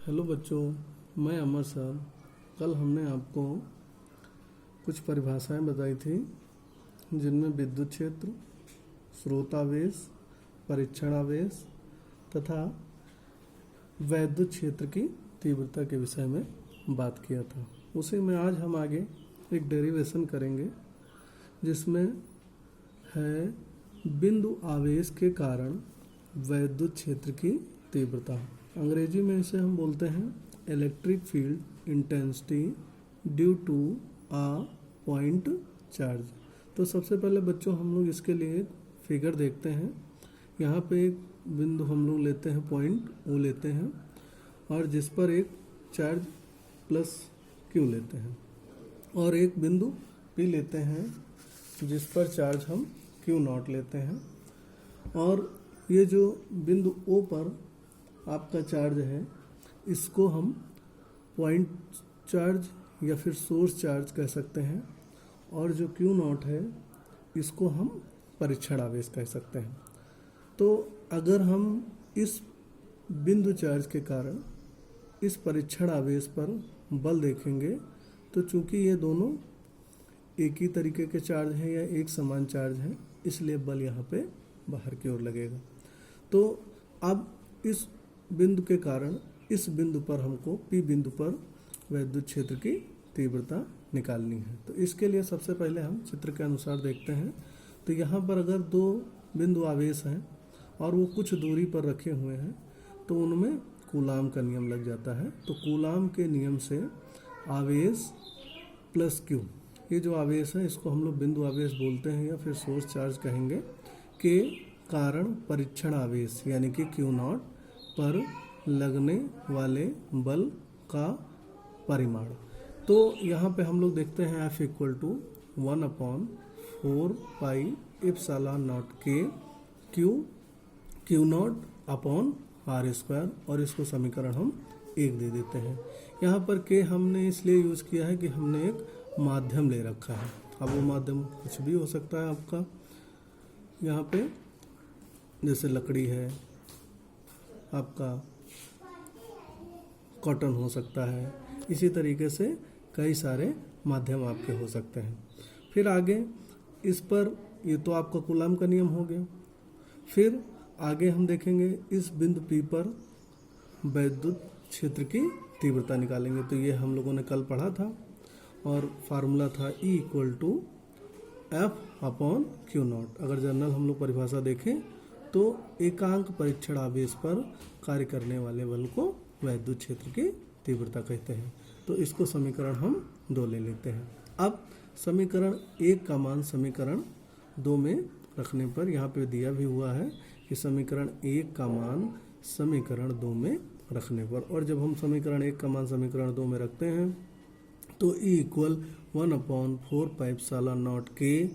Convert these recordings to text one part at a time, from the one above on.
Hello बच्चों, मैं अमर sir. कल हमने आपको कुछ परिभाषाएं बताई थी जिनमें विद्युत क्षेत्र, स्रोतावेश, परीक्षणावेश तथा वैद्युत क्षेत्र की तीव्रता के विषय में बात किया था। उसी में आज हम आगे एक डेरिवेशन करेंगे जिसमें है बिंदु आवेश के कारण वैद्युत क्षेत्र की तीव्रता। अंग्रेजी में इसे हम बोलते हैं electric field intensity due to a point charge. तो सबसे पहले बच्चों हम लोग इसके लिए एक फिगर देखते हैं। यहाँ पे एक बिंदु हम लोग लेते हैं, पॉइंट ओ लेते हैं, और जिस पर एक चार्ज प्लस क्यू लेते हैं, और एक बिंदु पी लेते हैं जिस पर चार्ज हम क्यू नॉट लेते हैं। और ये जो बिंदु ओ पर आपका चार्ज है, इसको हम पॉइंट चार्ज या फिर सोर्स चार्ज कह सकते हैं, और जो क्यू नॉट है इसको हम परीक्षण आवेश कह सकते हैं। तो अगर हम इस बिंदु चार्ज के कारण इस परीक्षण आवेश पर बल देखेंगे तो चूंकि ये दोनों एक ही तरीके के चार्ज हैं या एक समान चार्ज हैं, इसलिए बल यहाँ पे बाहर की ओर लगेगा। तो अब इस बिंदु के कारण इस बिंदु पर हमको पी बिंदु पर वैद्युत क्षेत्र की तीव्रता निकालनी है। तो इसके लिए सबसे पहले हम चित्र के अनुसार देखते हैं। तो यहाँ पर अगर दो बिंदु आवेश हैं और वो कुछ दूरी पर रखे हुए हैं तो उनमें कूलाम का नियम लग जाता है। तो कूलाम के नियम से आवेश प्लस क्यू, ये जो आवेश है इसको हम लोग बिंदु आवेश बोलते हैं या फिर सोर्स चार्ज कहेंगे, के कारण परीक्षण आवेश यानी कि क्यू नॉट पर लगने वाले बल का परिमाण। तो यहाँ पे हम लोग देखते हैं F equal to 1/4 pi epsilon naught के Q naught upon R square, और इसको समीकरण हम 1 दे देते हैं। यहाँ पर के हमने इसलिए यूज़ किया है कि हमने एक माध्यम ले रखा है। अब वो माध्यम कुछ भी हो सकता है आपका, यहाँ पे जैसे लकड़ी है, आपका कॉटन हो सकता है, इसी तरीके से कई सारे माध्यम आपके हो सकते हैं। फिर आगे इस पर ये तो आपका कूलाम का नियम हो गया। फिर आगे हम देखेंगे इस बिंदु P पर वैद्युत क्षेत्र की तीव्रता निकालेंगे। तो ये हम लोगों ने कल पढ़ा था और फार्मूला था E equal to F upon Q naught. अगर जनरल हम लोग परिभाषा देखें तो एकांक परीक्षण आवेश पर कार्य करने वाले बल को वैद्युत क्षेत्र की तीव्रता कहते हैं। तो इसको समीकरण हम 2 ले लेते हैं। अब समीकरण 1 का मान समीकरण 2 में रखने पर यहाँ पे दिया भी हुआ है कि समीकरण 1 का मान समीकरण 2 में रखने पर, और जब हम समीकरण 1 का मान समीकरण 2 में रखते हैं तो E equal 1/4 pi epsilon naught के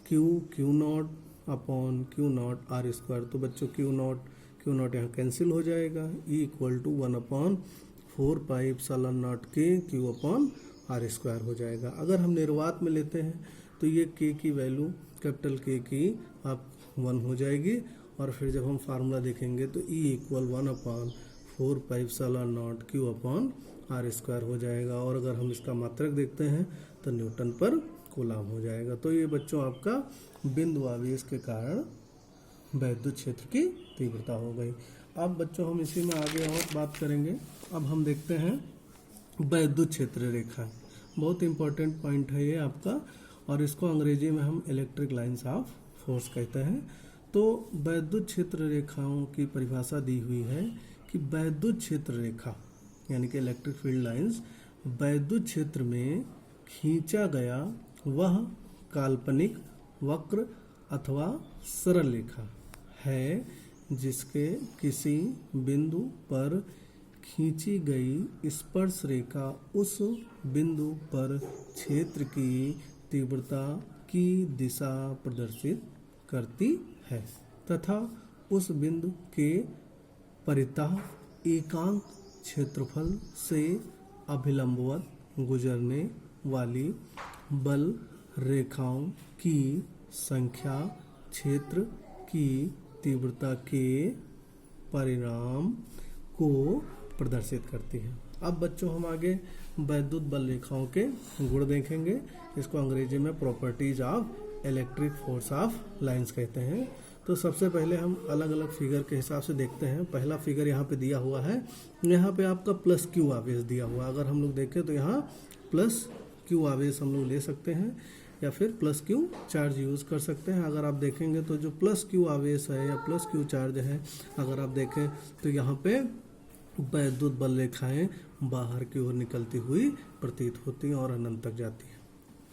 Q naught upon Q naught R square. तो बच्चों क्यू नॉट यहाँ कैंसिल हो जाएगा। E equal to 1/4 pi epsilon naught के क्यू अपॉन आर स्क्वायर हो जाएगा। अगर हम निर्वात में लेते हैं तो ये के की वैल्यू कैपिटल के की आप 1 हो जाएगी, और फिर जब हम फार्मूला देखेंगे तो E equal 1/4 pi epsilon naught Q upon R square हो जाएगा। और अगर हम इसका मात्रक देखते हैं तो न्यूटन पर कूलाम हो जाएगा। तो ये बच्चों आपका बिंदु आवेश के कारण वैद्युत क्षेत्र की तीव्रता हो गई। अब बच्चों हम इसी में आगे और बात करेंगे। अब हम देखते हैं वैद्युत क्षेत्र रेखा। बहुत इंपॉर्टेंट पॉइंट है ये आपका, और इसको अंग्रेजी में हम इलेक्ट्रिक लाइंस ऑफ फोर्स कहते हैं। तो वैद्युत क्षेत्र रेखाओं की परिभाषा दी हुई है कि वैद्युत क्षेत्र रेखा यानी कि इलेक्ट्रिक फील्ड लाइंस वैद्युत क्षेत्र में खींचा गया वह काल्पनिक वक्र अथवा सरल रेखा है जिसके किसी बिंदु पर खींची गई स्पर्श रेखा उस बिंदु पर क्षेत्र की तीव्रता की दिशा प्रदर्शित करती है तथा उस बिंदु के परितः एकांक क्षेत्रफल से अभिलंबवत गुजरने वाली बल रेखाओं की संख्या क्षेत्र की तीव्रता के परिणाम को प्रदर्शित करती है। अब बच्चों हम आगे वैद्युत बल रेखाओं के गुण देखेंगे। इसको अंग्रेजी में properties of electric force of lines कहते हैं। तो सबसे पहले हम अलग अलग फिगर के हिसाब से देखते हैं। पहला फिगर यहाँ पे दिया हुआ है, यहाँ पे आपका प्लस क्यू आवेश दिया हुआ है। अगर हम लोग देखें तो यहाँ प्लस क्यू आवेश हम लोग ले सकते हैं या फिर प्लस क्यू चार्ज यूज़ कर सकते हैं। अगर आप देखेंगे तो जो प्लस क्यू आवेश है या प्लस क्यू चार्ज है, अगर आप देखें तो यहाँ पे वैद्युत बल रेखाएं बाहर की ओर निकलती हुई प्रतीत होती हैं और अनंत तक जाती हैं।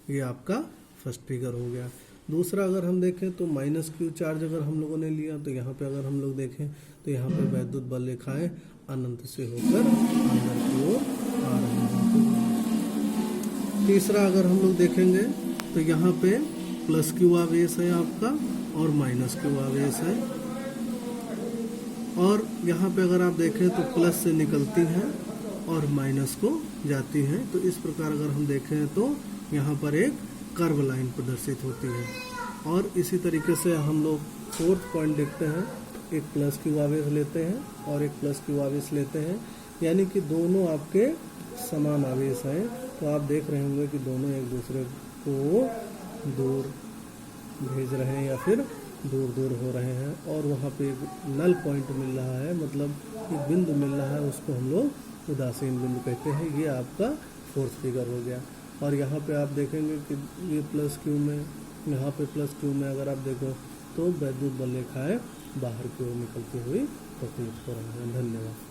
ये आपका फर्स्ट फिगर हो गया। दूसरा अगर हम देखें तो माइनस क्यू चार्ज अगर हम लोगों ने लिया तो यहाँ पे अगर हम लोग देखें तो यहाँ पे वैद्युत बल रेखाएं अनंत से होकर अंदर की ओर आ रही हैं। तीसरा अगर हम लोग देखेंगे तो यहाँ पे प्लस क्यू आवेश है आपका और माइनस क्यू आवेश है, और यहाँ पे अगर आप देखें तो प्लस से निकलती हैं और माइनस को जाती हैं। तो इस प्रकार अगर हम देखें तो यहाँ पर एक कर्व लाइन प्रदर्शित होती है। और इसी तरीके से हम लोग फोर्थ पॉइंट देखते हैं, एक प्लस क्यू आवेश लेते हैं और एक प्लस क्यू आवेश लेते हैं, यानी कि दोनों आपके समान आवेश हैं। तो आप देख रहे होंगे कि दोनों एक दूसरे को दूर भेज रहे हैं या फिर दूर दूर हो रहे हैं, और वहाँ पे एक नल पॉइंट मिल रहा है, मतलब एक बिंदु मिल रहा है, उसको हम लोग उदासीन बिंदु कहते हैं। ये आपका फोर्थ फिगर हो गया। और यहाँ पे आप देखेंगे कि ये प्लस क्यू में, यहाँ पे प्लस क्यू में अगर आप देखो तो वैद्युत बल रेखाएं बाहर की ओर निकलती हुई प्रतीत हो रही हैं। धन्यवाद।